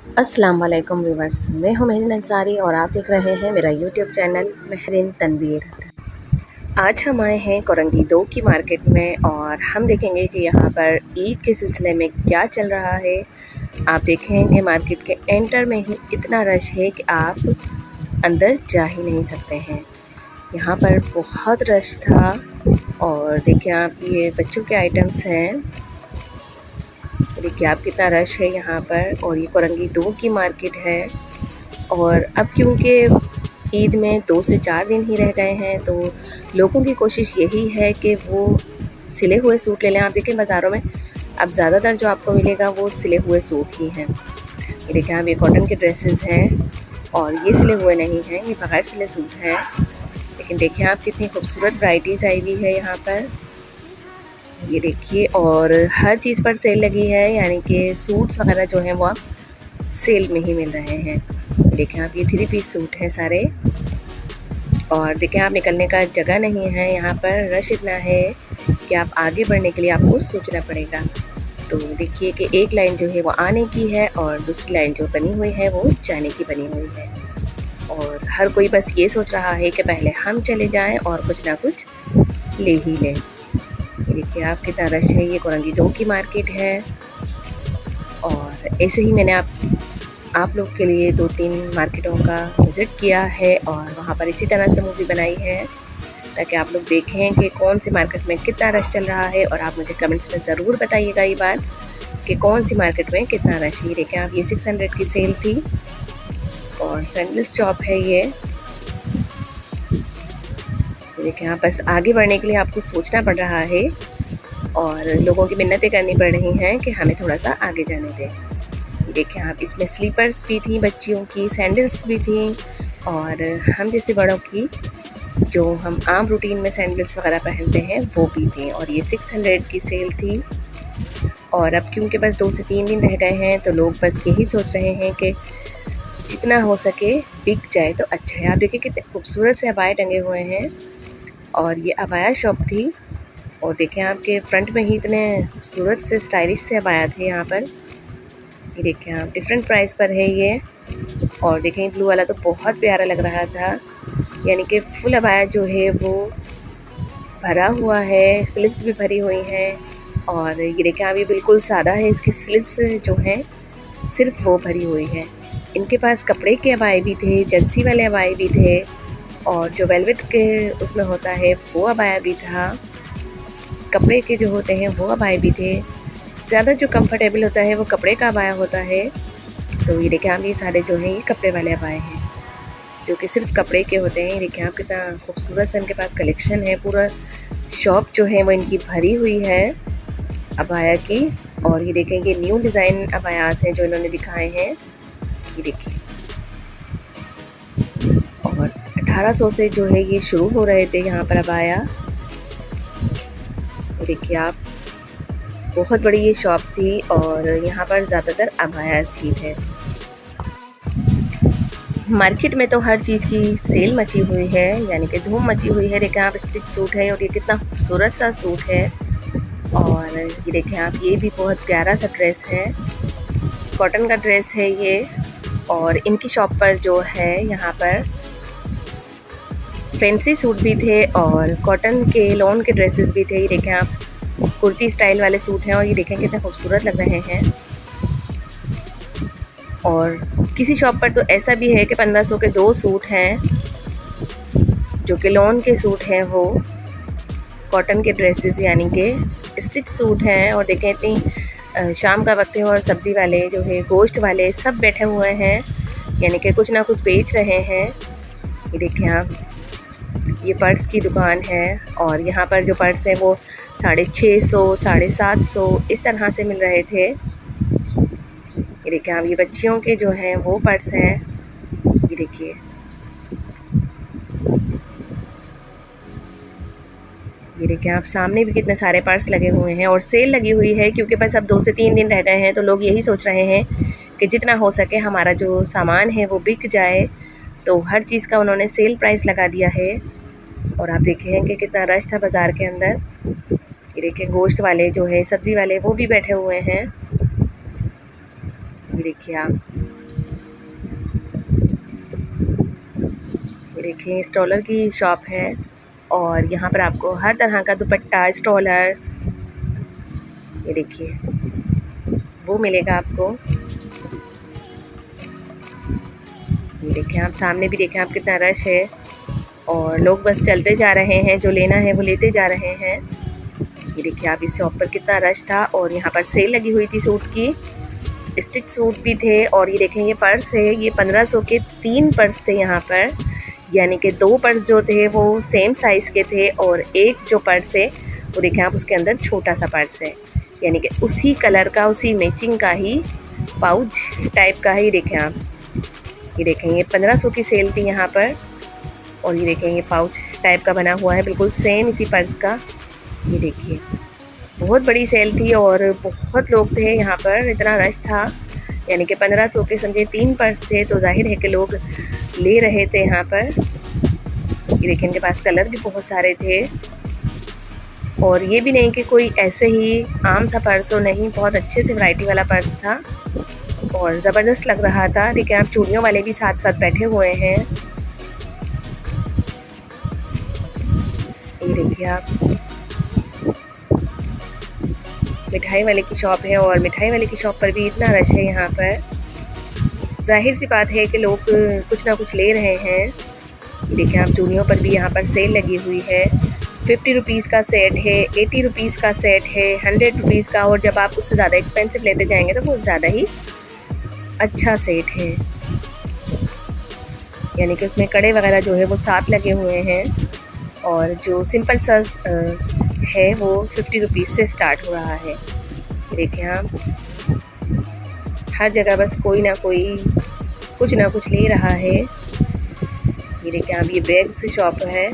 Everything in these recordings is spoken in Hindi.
अस्सलाम वालेकुम व्यूवर्स, मैं हूं मेहरीन अंसारी और आप देख रहे हैं मेरा यूट्यूब चैनल मेहरीन तनवीर। आज हम आए हैं कोरंगी 2 की मार्केट में और हम देखेंगे कि यहाँ पर ईद के सिलसिले में क्या चल रहा है। आप देखेंगे मार्केट के एंटर में ही इतना रश है कि आप अंदर जा ही नहीं सकते हैं। यहाँ पर बहुत रश था और देखिए आप ये बच्चों के आइटम्स हैं। देखिए आप कितना रश है यहाँ पर और ये कोरंगी 2 की मार्केट है। और अब क्योंकि ईद में 2 से 4 दिन ही रह गए हैं तो लोगों की कोशिश यही है कि वो सिले हुए सूट ले लें। आप देखें बाज़ारों में अब ज़्यादातर जो आपको मिलेगा वो सिले हुए सूट ही हैं। ये देखें आप ये कॉटन के ड्रेसेस हैं और ये सिले हुए नहीं हैं, ये बगैर सिले सूट हैं। लेकिन देखिए आप कितनी खूबसूरत वैराइटीज़ आई हुई है यहाँ पर। ये देखिए और हर चीज़ पर सेल लगी है, यानी कि सूट्स वगैरह जो हैं वो आप सेल में ही मिल रहे हैं। देखें आप ये 3 पीस सूट हैं सारे और देखें आप निकलने का जगह नहीं है। यहाँ पर रश इतना है कि आप आगे बढ़ने के लिए आपको सोचना पड़ेगा। तो देखिए कि एक लाइन जो है वो आने की है और दूसरी लाइन जो बनी हुई है वो जाने की बनी हुई है और हर कोई बस ये सोच रहा है कि पहले हम चले जाएं और कुछ ना कुछ ले ही लें। देखिए आप कितना रश है। ये कोरंगी 2 की मार्केट है और ऐसे ही मैंने आप लोग के लिए 2-3 मार्केटों का विज़िट किया है और वहाँ पर इसी तरह से मूवी बनाई है ताकि आप लोग देखें कि कौन सी मार्केट में कितना रश चल रहा है। और आप मुझे कमेंट्स में ज़रूर बताइएगा ये बात कि कौन सी मार्केट में कितना रश है। देखें आप ये 600 की सेल थी और सैंडल्स शॉप है ये। देखिए आप बस आगे बढ़ने के लिए आपको सोचना पड़ रहा है और लोगों की मिन्नतें करनी पड़ रही हैं कि हमें थोड़ा सा आगे जाने दें। देखिए आप इसमें स्लीपर्स भी थी, बच्चियों की सैंडल्स भी थी और हम जैसे बड़ों की जो हम आम रूटीन में सैंडल्स वगैरह पहनते हैं वो भी थी। और ये 600 की सेल थी और अब क्योंकि बस 2 से 3 दिन रह गए हैं तो लोग बस यही सोच रहे हैं कि जितना हो सके बिक जाए तो अच्छा है। आप देखिए कितने खूबसूरत से अबाए टंगे हुए हैं और ये अबाया शॉप थी और देखें आपके फ्रंट में ही इतने खूबसूरत से स्टाइलिश से अबाया थे यहाँ पर। ये देखें आप डिफरेंट प्राइस पर है ये और देखें ब्लू वाला तो बहुत प्यारा लग रहा था, यानी कि फुल अबाया जो है वो भरा हुआ है, स्लीव्स भी भरी हुई हैं। और ये देखें आप ये बिल्कुल सादा है, इसकी स्लीव्स जो हैं सिर्फ वो भरी हुई है। इनके पास कपड़े के अबाए भी थे, जर्सी वाले अबाए भी थे और जो वेलवेट के उसमें होता है वो अबाया भी था। कपड़े के जो होते हैं वो अबाए भी थे। ज़्यादा जो कंफर्टेबल होता है वो कपड़े का अबाया होता है। तो ये देखें आप ये सारे जो हैं ये कपड़े वाले अबाए हैं जो कि सिर्फ कपड़े के होते हैं। देखें आप कितना खूबसूरत सा इनके पास कलेक्शन है। पूरा शॉप जो है वो इनकी भरी हुई है अबाया की। और ये देखें ये न्यू डिज़ाइन अबायास हैं जो इन्होंने दिखाए हैं। ये देखिए और 1800 से जो है ये शुरू हो रहे थे यहाँ पर अबाया। देखिए आप बहुत बड़ी ये शॉप थी और यहाँ पर ज़्यादातर अबायास ही थे। मार्केट में तो हर चीज़ की सेल मची हुई है, यानी कि धूम मची हुई है। देखें आप स्टिच सूट है और ये कितना खूबसूरत सा सूट है और ये देखें आप ये भी बहुत प्यारा सा ड्रेस है, कॉटन का ड्रेस है ये। और इनकी शॉप पर जो है यहाँ पर फैंसी सूट भी थे और कॉटन के लॉन के ड्रेसेस भी थे। ये देखें आप कुर्ती स्टाइल वाले सूट हैं और ये देखें कितने खूबसूरत लग रहे हैं। और किसी शॉप पर तो ऐसा भी है कि 1500 के 2 सूट हैं जो कि लॉन के सूट हैं, वो कॉटन के ड्रेसेस यानी कि स्टिच सूट हैं। और देखें इतनी शाम का वक्त है और सब्ज़ी वाले जो है गोश्त वाले सब बैठे हुए हैं, यानी कि कुछ ना कुछ बेच रहे हैं। ये देखें आप ये पर्स की दुकान है और यहाँ पर जो पर्स है वो 650, 750 इस तरह से मिल रहे थे। ये देखिए आप ये बच्चियों के जो हैं वो पर्स हैं। ये देखिए ये देखिए आप सामने भी कितने सारे पर्स लगे हुए हैं और सेल लगी हुई है क्योंकि बस अब 2 से 3 दिन रह गए हैं तो लोग यही सोच रहे हैं कि जितना हो सके हमारा जो सामान है वो बिक जाए। तो हर चीज़ का उन्होंने सेल प्राइस लगा दिया है। और आप देखें कि कितना रश था बाज़ार के अंदर। ये देखें गोश्त वाले जो है सब्ज़ी वाले वो भी बैठे हुए हैं। ये देखिए आप देखिए स्टॉलर की शॉप है और यहाँ पर आपको हर तरह का दुपट्टा स्टॉलर ये देखिए वो मिलेगा आपको। ये देखें आप सामने भी देखें आप कितना रश है और लोग बस चलते जा रहे हैं, जो लेना है वो लेते जा रहे हैं। ये देखिए आप इस शॉप पर कितना रश था और यहाँ पर सेल लगी हुई थी सूट की, स्टिच सूट भी थे। और ये देखें ये पर्स है, ये 1500 के 3 पर्स थे यहाँ पर, यानी कि 2 पर्स जो थे वो सेम साइज़ के थे और एक जो पर्स है वो देखें आप उसके अंदर छोटा सा पर्स है, यानी कि उसी कलर का उसी मैचिंग का ही पाउच टाइप का ही। देखें आप ये देखें ये 1500 की सेल थी यहाँ पर और ये देखें ये पाउच टाइप का बना हुआ है बिल्कुल सेम इसी पर्स का। ये देखिए बहुत बड़ी सेल थी और बहुत लोग थे यहाँ पर, इतना रश था, यानी कि 1500 के समझे 3 पर्स थे तो जाहिर है कि लोग ले रहे थे यहाँ पर। ये देखिए इनके पास कलर भी बहुत सारे थे और ये भी नहीं कि कोई ऐसे ही आम सा पर्स हो, नहीं, बहुत अच्छे से वैरायटी वाला पर्स था और ज़बरदस्त लग रहा था। देखिए आप चूड़ियों वाले भी साथ साथ बैठे हुए हैं। ये देखिए आप मिठाई वाले की शॉप है और मिठाई वाले की शॉप पर भी इतना रश है यहाँ पर, जाहिर सी बात है कि लोग कुछ ना कुछ ले रहे हैं। देखिए आप चूड़ियों पर भी यहाँ पर सेल लगी हुई है, 50 रुपीज़ का सेट है, 80 रुपीज़ का सेट है, 100 रुपीज़ का, और जब आप उससे ज़्यादा एक्सपेंसिव लेते जाएंगे तो वो ज़्यादा ही अच्छा सेट है, यानी कि उसमें कड़े वगैरह जो है वो साथ लगे हुए हैं और जो सिंपल सा है वो 50 रुपीज़ से स्टार्ट हो रहा है। देखिए आप हर जगह बस कोई ना कोई कुछ ना कुछ ले रहा है। ये देखिए आप ये बैग्स शॉप है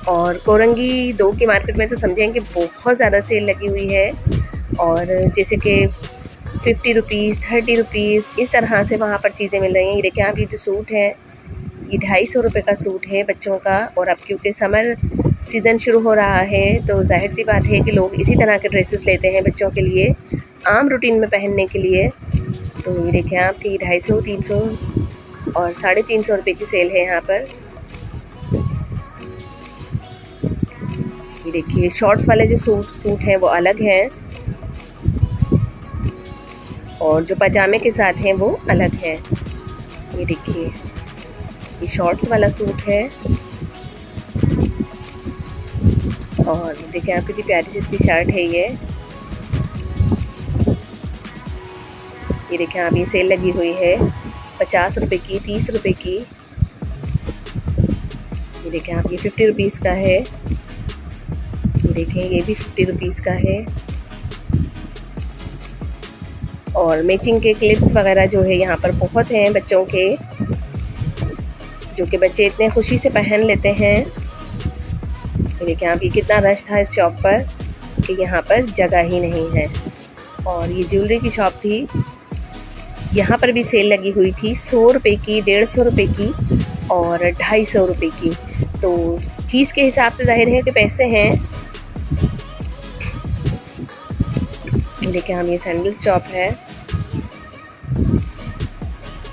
और कोरंगी 2 की मार्केट में तो समझें कि बहुत ज़्यादा सेल लगी हुई है और जैसे कि 50 रुपीज़ 30 रुपीज़ इस तरह से वहाँ पर चीज़ें मिल रही हैं। ये देखिए आप ये जो सूट है ये 250 रुपये का सूट है बच्चों का, और अब क्योंकि समर सीज़न शुरू हो रहा है तो जाहिर सी बात है कि लोग इसी तरह के ड्रेसेस लेते हैं बच्चों के लिए आम रूटीन में पहनने के लिए। तो ये देखें आप कि 250 300 और 350 रुपये की सेल है यहाँ पर। ये देखिए शॉर्ट्स वाले जो सूट हैं वो अलग हैं और जो पजामे के साथ हैं वो अलग है। ये देखिए ये शॉर्ट्स वाला सूट है और देखिए आप कितनी प्यारी सी इसकी शर्ट है ये देखिए आप ये सेल लगी हुई है 50 रुपये की 30 रुपये की। ये देखिए आप ये 50 रुपीज़ का है, ये देखें ये भी 50 रुपीज़ का है। और मैचिंग के क्लिप्स वगैरह जो है यहाँ पर बहुत हैं बच्चों के, जो कि बच्चे इतने खुशी से पहन लेते हैं। ये देखिए आप ये कितना रश था इस शॉप पर कि यहाँ पर जगह ही नहीं है। और ये ज्वेलरी की शॉप थी, यहाँ पर भी सेल लगी हुई थी 100 रुपये की 150 रुपये की और 250 रुपये की। तो चीज़ के हिसाब से जाहिर है कि पैसे हैं। देखिए हम ये सैंडल्स शॉप है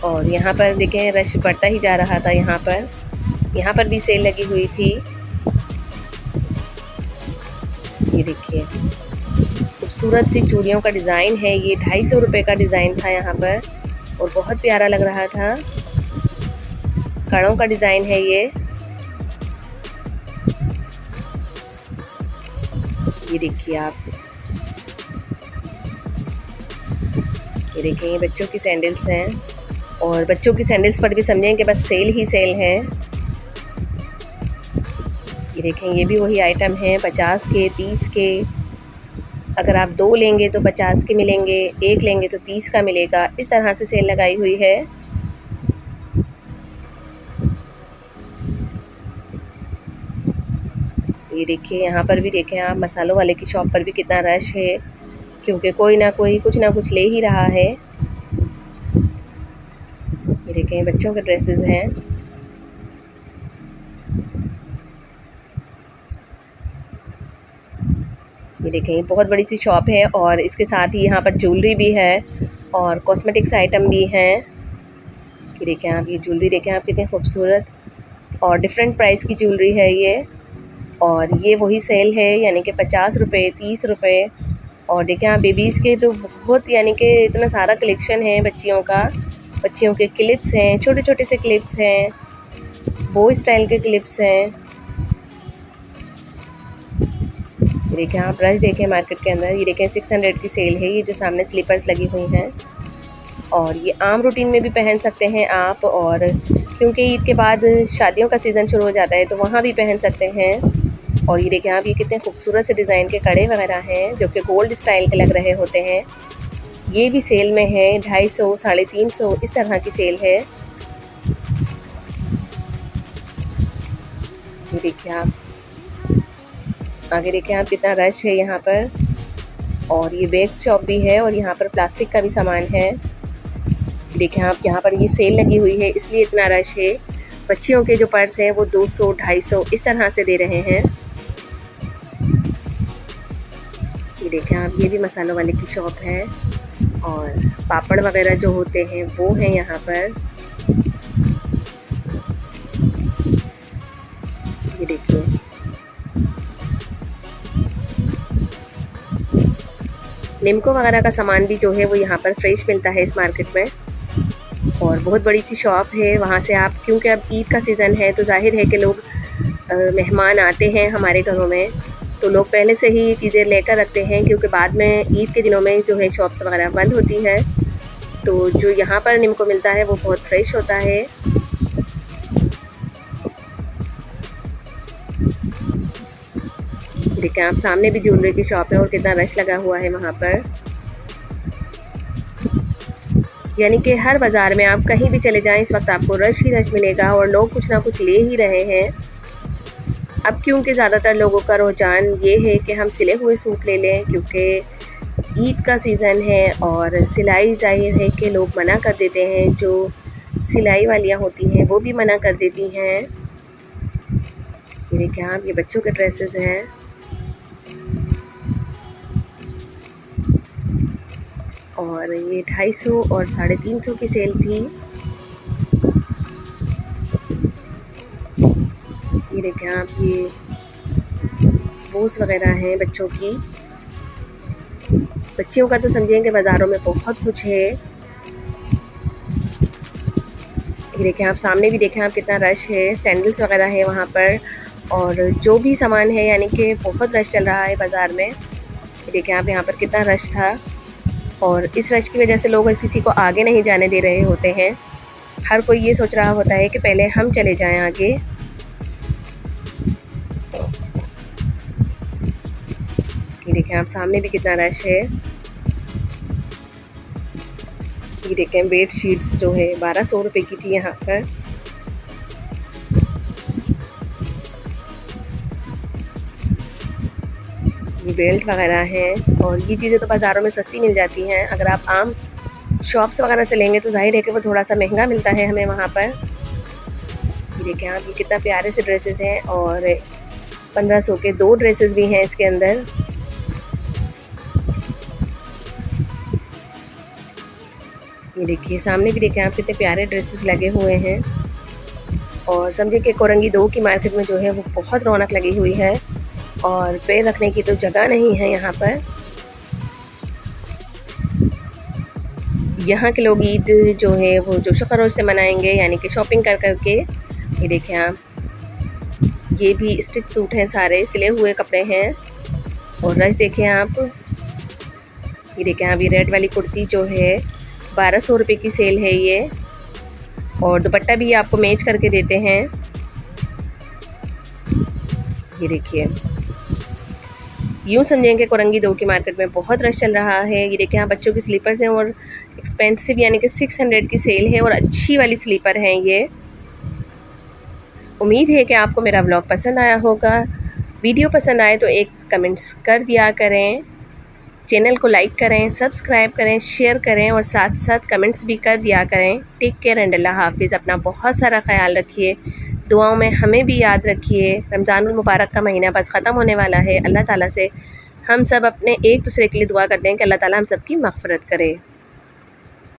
और यहाँ पर देखें रश बढ़ता ही जा रहा था। यहाँ पर भी सेल लगी हुई थी। ये देखिए खूबसूरत सी चूड़ियों का डिज़ाइन है, ये 250 रुपये का डिज़ाइन था यहाँ पर और बहुत प्यारा लग रहा था। कड़ों का डिज़ाइन है ये देखिए आप, ये देखें ये बच्चों की सैंडल्स हैं और बच्चों की सैंडल्स पर भी समझें कि बस सेल ही सेल है। ये देखें ये भी वही आइटम है 50 के 30 के, अगर आप 2 लेंगे तो 50 के मिलेंगे, 1 लेंगे तो 30 का मिलेगा, इस तरह से सेल लगाई हुई है। ये देखिए यहाँ पर भी देखें आप मसालों वाले की शॉप पर भी कितना रश है, क्योंकि कोई ना कोई कुछ ना कुछ ले ही रहा है। ये देखें बच्चों के ड्रेसेस हैं। ये देखें बहुत बड़ी सी शॉप है और इसके साथ ही यहाँ पर ज्वेलरी भी है और कॉस्मेटिक्स आइटम भी हैं। ये देखें आप, ये ज्वेलरी देखें आप कितनी खूबसूरत और डिफरेंट प्राइस की ज्वेलरी है ये। और ये वही सेल है, यानी कि 50 रुपये, 30 रुपये। और देखें आप बेबीज़ के तो बहुत, यानी कि इतना सारा कलेक्शन है बच्चियों का। बच्चियों के क्लिप्स हैं, छोटे छोटे से क्लिप्स हैं, बो स्टाइल के क्लिप्स हैं। देखें आप, ब्रश देखें मार्केट के अंदर, ये देखें 600 की सेल है। ये जो सामने स्लीपर्स लगी हुई हैं, और ये आम रूटीन में भी पहन सकते हैं आप, और क्योंकि ईद के बाद शादियों का सीज़न शुरू हो जाता है तो वहाँ भी पहन सकते हैं। और ये देखें आप, ये कितने खूबसूरत से डिज़ाइन के कड़े वगैरह हैं जो कि गोल्ड स्टाइल के लग रहे होते हैं। ये भी सेल में है, 250, 350 इस तरह की सेल है। ये देखिए आप, आगे देखें आप कितना रश है यहाँ पर। और ये बैग्स शॉप भी है, और यहाँ पर प्लास्टिक का भी सामान है। देखें आप, यहाँ पर ये सेल लगी हुई है इसलिए इतना रश है। बच्चियों के जो पर्स हैं वो 200, 250 इस तरह से दे रहे हैं। ये देखें आप, ये भी मसालों वाले की शॉप है, और पापड़ वगैरह जो होते हैं वो हैं यहाँ पर। ये देखिए, निम्को वगैरह का सामान भी जो है वो यहाँ पर फ्रेश मिलता है इस मार्केट में। और बहुत बड़ी सी शॉप है, वहाँ से आप, क्योंकि अब ईद का सीज़न है तो जाहिर है कि लोग मेहमान आते हैं हमारे घरों में, तो लोग पहले से ही ये चीज़ें लेकर रखते हैं, क्योंकि बाद में ईद के दिनों में जो है शॉप्स वगैरह बंद होती है। तो जो यहाँ पर निम्को मिलता है वो बहुत फ्रेश होता है। देखिए आप, सामने भी ज्वेलरी की शॉप है और कितना रश लगा हुआ है वहाँ पर। यानी कि हर बाज़ार में आप कहीं भी चले जाएं, इस वक्त आपको रश ही रश मिलेगा, और लोग कुछ ना कुछ ले ही रहे हैं। अब क्योंकि ज़्यादातर लोगों का रुझान ये है कि हम सिले हुए सूट ले लें, क्योंकि ईद का सीज़न है, और सिलाई जाहिर है कि लोग मना कर देते हैं, जो सिलाई वालियाँ होती हैं वो भी मना कर देती हैं। ये देखिए आप, ये बच्चों के ड्रेसेस हैं, और ये 250 और 350 की सेल थी। ये देखें आप, ये बोस वगैरह हैं बच्चों की। बच्चियों का तो समझें कि बाज़ारों में बहुत कुछ है। ये देखें आप, सामने भी देखें आप कितना रश है, सैंडल्स वगैरह है वहाँ पर, और जो भी सामान है, यानी कि बहुत रश चल रहा है बाज़ार में। ये देखें आप, यहाँ पर कितना रश था, और इस रश की वजह से लोग किसी को आगे नहीं जाने दे रहे होते हैं। हर कोई ये सोच रहा होता है कि पहले हम चले जाएं आगे। ये देखें आप, सामने भी कितना रश है। ये देखें, बेड शीट्स जो है 1200 रुपये की थी यहाँ पर। ये बेल्ट वगैरह हैं, और ये चीज़ें तो बाज़ारों में सस्ती मिल जाती हैं। अगर आप आम शॉप्स वगैरह से लेंगे तो जाहिर है कि वो थोड़ा सा महंगा मिलता है हमें वहाँ पर। ये देखें आप, ये कितना प्यारे से ड्रेसेस हैं, और 1500 के 2 ड्रेसेस भी हैं इसके अंदर। ये देखिए, सामने भी देखें आप कितने प्यारे ड्रेसेस लगे हुए हैं। और समझिए कि कोरंगी 2 की मार्केट में जो है वो बहुत रौनक लगी हुई है, और पैर रखने की तो जगह नहीं है यहाँ पर। यहाँ के लोग ईद जो है वो जोशो खरोश से मनाएंगे, यानी कि शॉपिंग कर कर के। ये देखें आप, ये भी स्टिच सूट हैं, सारे सिले हुए कपड़े हैं। और रश देखें आप, ये देखें आप, ये रेड वाली कुर्ती जो है 1200 रुपये की सेल है ये, और दुपट्टा भी आपको मैच करके देते हैं। ये देखिए, यूँ समझें कि कोरंगी 2 की मार्केट में बहुत रश चल रहा है। ये देखें यहाँ बच्चों की स्लीपर्स हैं, और एक्सपेंसिव, यानी कि 600 की सेल है, और अच्छी वाली स्लीपर हैं ये। उम्मीद है कि आपको मेरा व्लॉग पसंद आया होगा। वीडियो पसंद आए तो एक कमेंट्स कर दिया करें, चैनल को लाइक करें, सब्सक्राइब करें, शेयर करें, और साथ साथ कमेंट्स भी कर दिया करें। टेक केयर एंड अल्लाह हाफिज़। अपना बहुत सारा ख्याल रखिए, दुआओं में हमें भी याद रखिए। रमज़ानुल मुबारक का महीना बस ख़त्म होने वाला है। अल्लाह ताला से हम सब अपने एक दूसरे के लिए दुआ करते हैं कि अल्लाह ताला हम सब की मग़फ़िरत करे।